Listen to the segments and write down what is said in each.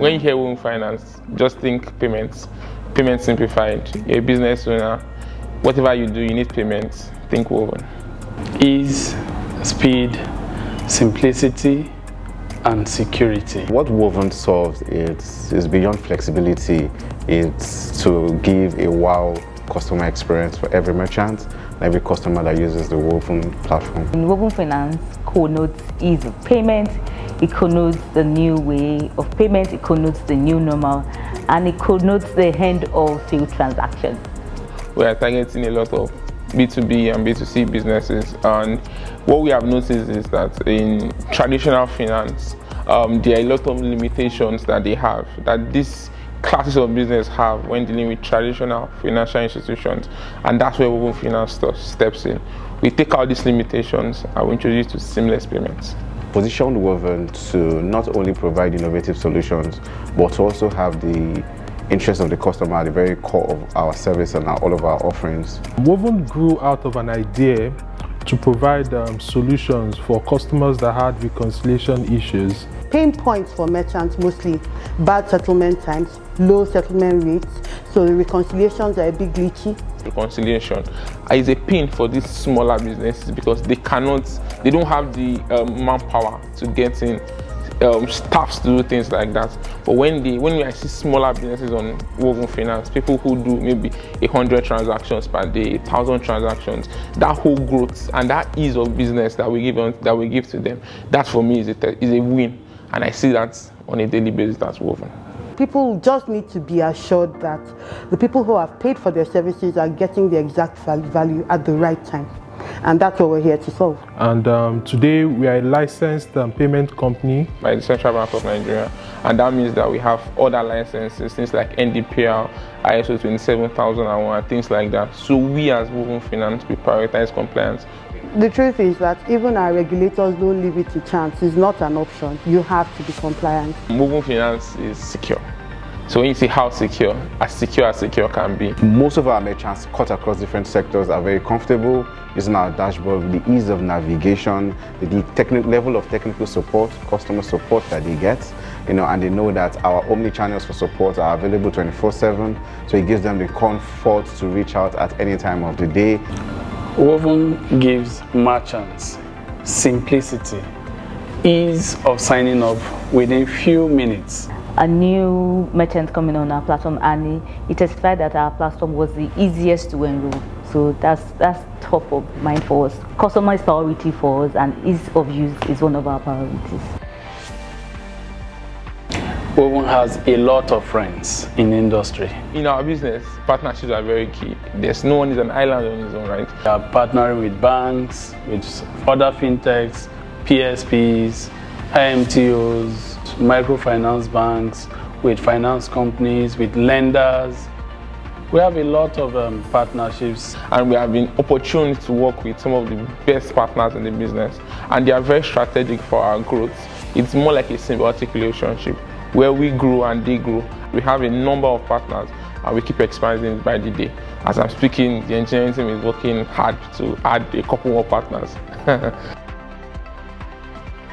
When you hear Woven Finance, just think payments. Payment simplified. You're a business owner. Whatever you do, you need payments. Think Woven. Ease, speed, simplicity, and security. What Woven solves is beyond flexibility. It's to give a wow customer experience for every merchant and every customer that uses the Woven platform. Woven Finance connotes ease of payment, it connotes the new way of payment, it connotes the new normal, and it connotes the end of field transactions. We are targeting a lot of B2B and B2C businesses, and what we have noticed is that in traditional finance, there are a lot of limitations that they have, that these classes of business have when dealing with traditional financial institutions, and that's where Woven Finance steps in. We take out these limitations and we introduce to seamless payments. Positioned Woven to not only provide innovative solutions, but also have the interest of the customer at the very core of our service and all of our offerings. Woven grew out of an idea to provide solutions for customers that had reconciliation issues. Pain points for merchants, mostly bad settlement times, low settlement rates, so the reconciliations are a bit glitchy. Reconciliation is a pain for these smaller businesses because they don't have the manpower to get in staffs to do things like that. But when I see smaller businesses on Woven Finance, people who do maybe 100 transactions per day, 1,000 transactions, that whole growth and that ease of business that we give to them, that for me is a win, and I see that on a daily basis. That's Woven. People just need to be assured that the people who have paid for their services are getting the exact value at the right time. And that's what we're here to solve. And today we are a licensed payment company by the Central Bank of Nigeria, and that means that we have other licenses, things like NDPL, ISO 27001, and things like that. So we as Woven Finance, we prioritize compliance. The truth is that even our regulators don't leave it to chance. It's not an option. You have to be compliant. Woven Finance is secure. So when you see how secure secure can be. Most of our merchants cut across different sectors are very comfortable using our dashboard with the ease of navigation, the level of technical support, customer support that they get, and they know that our omni-channels for support are available 24/7, so it gives them the comfort to reach out at any time of the day. Woven gives merchants simplicity, ease of signing up within few minutes. A new merchant coming on our platform, and he testified that our platform was the easiest to enroll. So that's top of mind for us. Customer is priority for us, and ease of use is one of our priorities. Woven has a lot of friends in the industry. In our business, partnerships are very key. There's no one is an island on his own, right? We are partnering with banks, with other fintechs, PSPs, IMTOs, microfinance banks, with finance companies, with lenders. We have a lot of partnerships. And we have been opportune to work with some of the best partners in the business. And they are very strategic for our growth. It's more like a symbiotic relationship where we grow and they grow. We have a number of partners and we keep expanding by the day. As I'm speaking, the engineering team is working hard to add a couple more partners.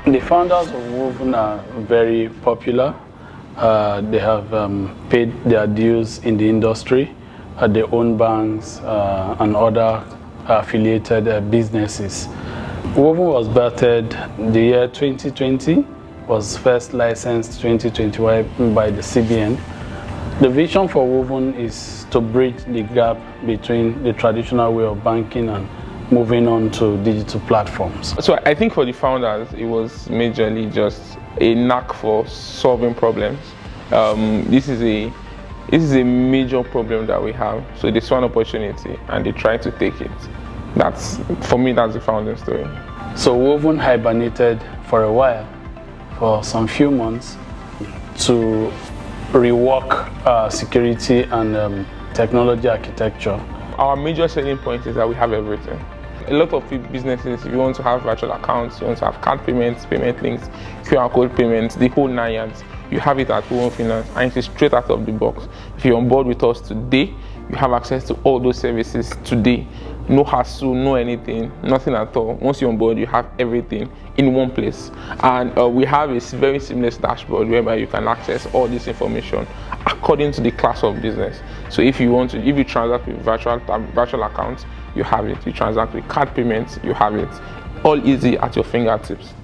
The founders of Woven are very popular. They have paid their dues in the industry. They own banks and other affiliated businesses. Woven was birthed the year 2020, was first licensed 2021 by the CBN. The vision for Woven is to bridge the gap between the traditional way of banking and moving on to digital platforms. So I think for the founders, it was majorly just a knack for solving problems. This is a major problem that we have. So they saw an opportunity and they tried to take it. For me, that's the founding story. So Woven hibernated for a while, for some few months, to rework security and technology architecture. Our major selling point is that we have everything. A lot of businesses, if you want to have virtual accounts, you want to have card payments, payment links, QR code payments, the whole 9 yards, you have it at Woven Finance, and it's straight out of the box. If you're on board with us today, you have access to all those services today. no hassle, no anything, nothing at all. Once you're on board, you have everything in one place. And we have a very seamless dashboard whereby you can access all this information according to the class of business. So if you transact with virtual accounts, you have it. You transact with card payments, you have it. All easy at your fingertips.